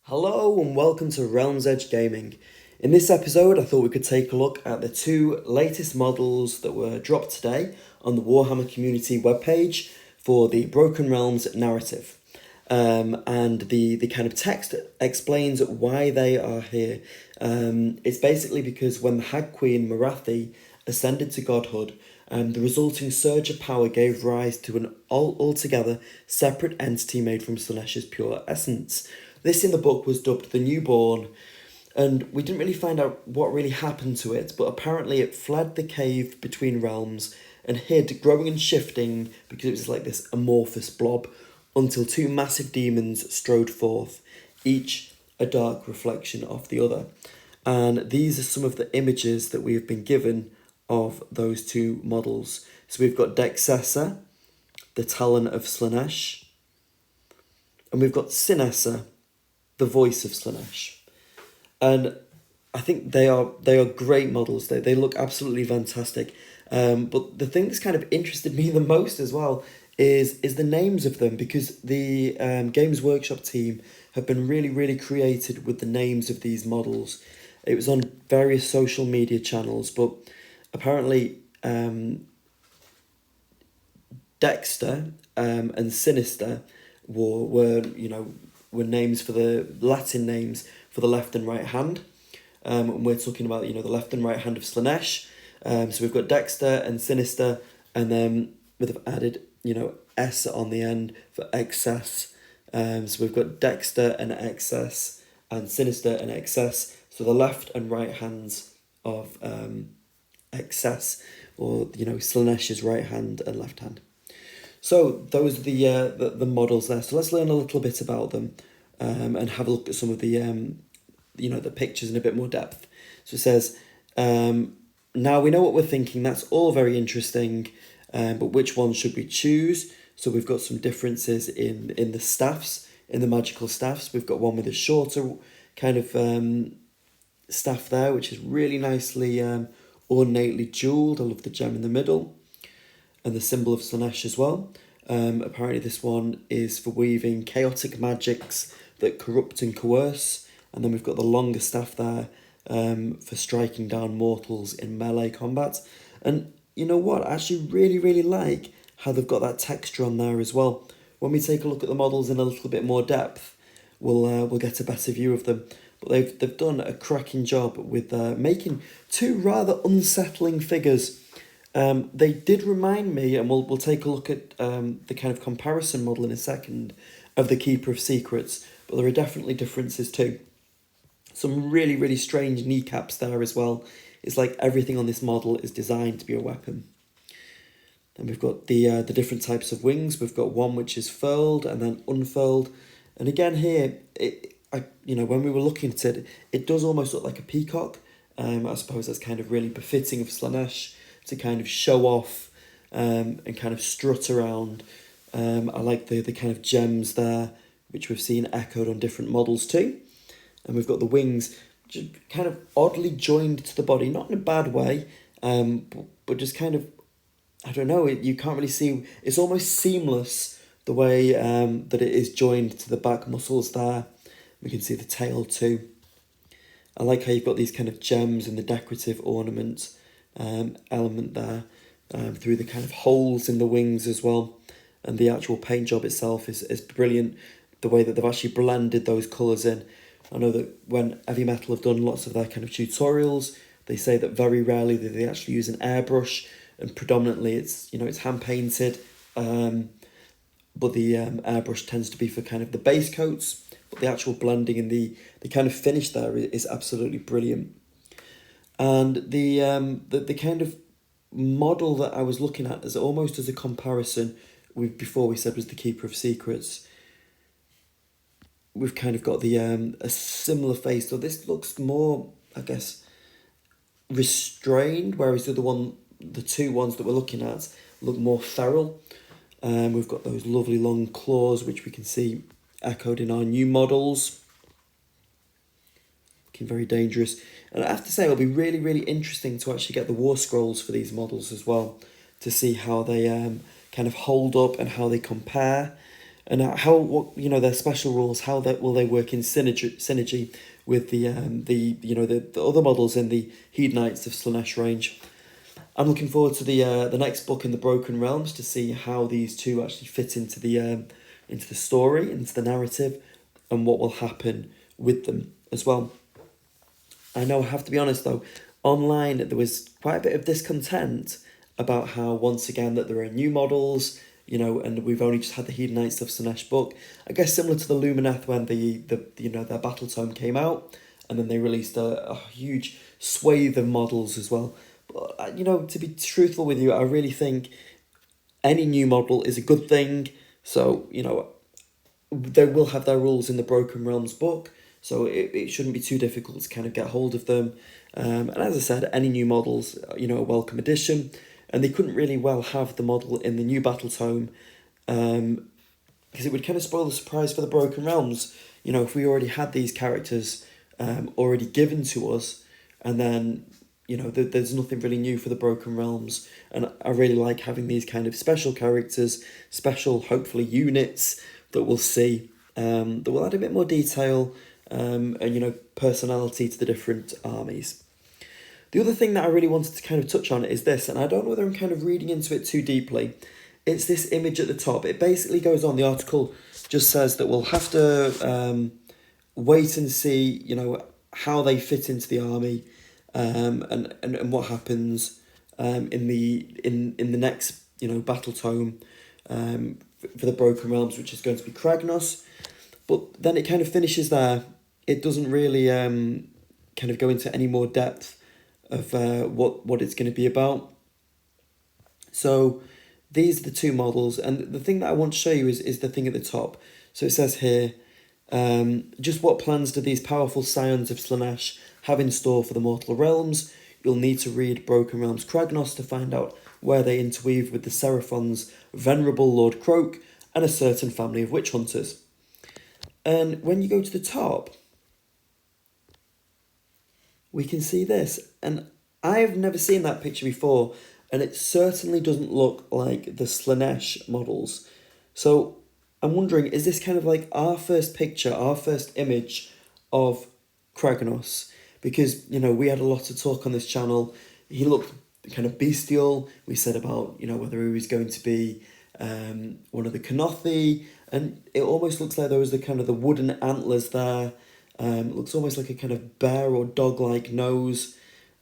Hello and welcome to Realms Edge Gaming. In this episode, I thought we could take a look at the two latest models that were dropped today on the Warhammer community webpage for the Broken Realms narrative. And the kind of text explains why they are here. It's basically because when the Hag Queen Marathi ascended to godhood, the resulting surge of power gave rise to an altogether separate entity made from Slannesh's pure essence. This in the book was dubbed the Newborn, and we didn't really find out what really happened to it, but apparently it fled the cave between realms and hid, growing and shifting because it was like this amorphous blob, until two massive demons strode forth, each a dark reflection of the other. And these are some of the images that we have been given of those two models. So we've got Dexcessa, the Talon of Slannesh, and we've got Synessa, the voice of Slannesh. And I think they are great models. They look absolutely fantastic. But the thing that's kind of interested me the most as well is the names of them, because the Games Workshop team have been really creative with the names of these models. It was on various social media channels, but apparently Dexter and Sinister were names for the Latin names for the left and right hand. And we're talking about, the left and right hand of Slannesh. So we've got Dexter and Sinister, and then we've added, S on the end for excess. So we've got Dexter and excess, and Sinister and excess. So the left and right hands of excess, or, Slannesh's right hand and left hand. So those are the models there. So let's learn a little bit about them, and have a look at some of the the pictures in a bit more depth. So it says, now we know what we're thinking. That's all very interesting, but which one should we choose? So we've got some differences in the staffs, in the magical staffs. We've got one with a shorter kind of staff there, which is really nicely ornately jewelled. I love the gem in the middle, and the symbol of Slannesh as well. Apparently this one is for weaving chaotic magics that corrupt and coerce. And then we've got the longer staff there for striking down mortals in melee combat. And you know what? I actually really like how they've got that texture on there as well. When we take a look at the models in a little bit more depth, we'll get a better view of them. But they've done a cracking job with making two rather unsettling figures. They did remind me, and we'll take a look at the kind of comparison model in a second, of the Keeper of Secrets, but there are definitely differences too. Some really strange kneecaps there as well. It's like everything on this model is designed to be a weapon. And we've got the different types of wings. We've got one which is furled and then unfurled. And again here, when we were looking at it, it does almost look like a peacock. I suppose that's kind of really befitting of Slannesh, to kind of show off and kind of strut around. I like the kind of gems there, which we've seen echoed on different models too. And we've got the wings, just kind of oddly joined to the body, not in a bad way, but just kind of, I don't know, you can't really see, it's almost seamless the way that it is joined to the back muscles there. We can see the tail too. I like how you've got these kind of gems and the decorative ornament element there, through the kind of holes in the wings as well. And the actual paint job itself is brilliant, the way that they've actually blended those colours in. I know that when Heavy Metal have done lots of their kind of tutorials, they say that very rarely do they actually use an airbrush, and predominantly it's hand painted, but the airbrush tends to be for kind of the base coats, but the actual blending and the kind of finish there is absolutely brilliant. And the kind of model that I was looking at as almost as a comparison with before we said was the Keeper of Secrets. We've kind of got the a similar face, so this looks more, I guess, restrained, whereas the two ones that we're looking at look more feral. We've got those lovely long claws, which we can see echoed in our new models. Looking very dangerous. And I have to say, it'll be really interesting to actually get the war scrolls for these models as well, to see how they kind of hold up and how they compare. and how what their special rules, how that will they work in synergy with the other models in the Hedonites of Slannesh range. I'm looking forward to the next book in the Broken Realms to see how these two actually fit into the story, into the narrative, and what will happen with them as well. I know I have to be honest though, online there was quite a bit of discontent about how once again that there are new models, and we've only just had the Hedonites of Slannesh book. I guess similar to the Lumineth when their battle tome came out, and then they released a huge swathe of models as well. But to be truthful with you, I really think any new model is a good thing. So they will have their rules in the Broken Realms book, so it shouldn't be too difficult to kind of get hold of them. And as I said, any new models, a welcome addition. And they couldn't really well have the model in the new battle tome, because it would kind of spoil the surprise for the Broken Realms. If we already had these characters already given to us, and then there's nothing really new for the Broken Realms. And I really like having these kind of special characters, special hopefully units that we'll see, that will add a bit more detail and personality to the different armies. The other thing that I really wanted to kind of touch on is this, and I don't know whether I'm kind of reading into it too deeply. It's this image at the top. It basically goes on, the article just says that we'll have to wait and see, how they fit into the army, and what happens in the next battle tome for the Broken Realms, which is going to be Kragnos. But then it kind of finishes there. It doesn't really kind of go into any more depth of what it's going to be about. So these are the two models, and the thing that I want to show you is the thing at the top. So it says here, just what plans do these powerful scions of Slannesh have in store for the mortal realms? You'll need to read Broken Realms Kragnos to find out where they interweave with the Seraphon's venerable Lord Croak and a certain family of witch hunters. And when you go to the top, we can see this, and I've never seen that picture before, and it certainly doesn't look like the Slannesh models. So I'm wondering, is this kind of like our first picture, our first image of Kragnos? Because, we had a lot of talk on this channel. He looked kind of bestial. We said about, whether he was going to be one of the Kanothi, and it almost looks like there was the wooden antlers there. Looks almost like a kind of bear or dog-like nose,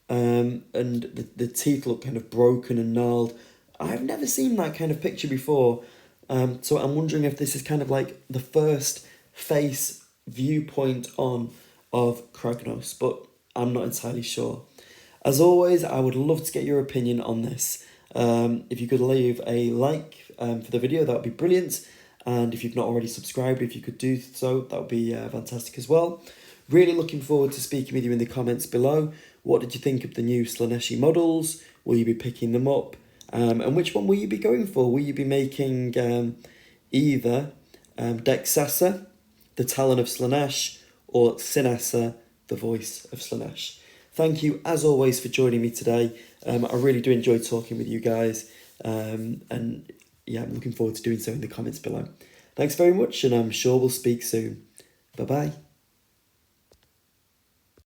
and the teeth look kind of broken and gnarled. I've never seen that kind of picture before, so I'm wondering if this is kind of like the first face viewpoint of Kragnos, but I'm not entirely sure. As always, I would love to get your opinion on this. If you could leave a like for the video, that would be brilliant. And if you've not already subscribed, if you could do so, that would be fantastic as well. Really looking forward to speaking with you in the comments below. What did you think of the new Slanneshi models? Will you be picking them up? And which one will you be going for? Will you be making either Dexcessa, the Talon of Slannesh, or Synessa, the voice of Slannesh? Thank you, as always, for joining me today. I really do enjoy talking with you guys. And yeah, I'm looking forward to doing so in the comments below. Thanks very much, and I'm sure we'll speak soon. Bye-bye.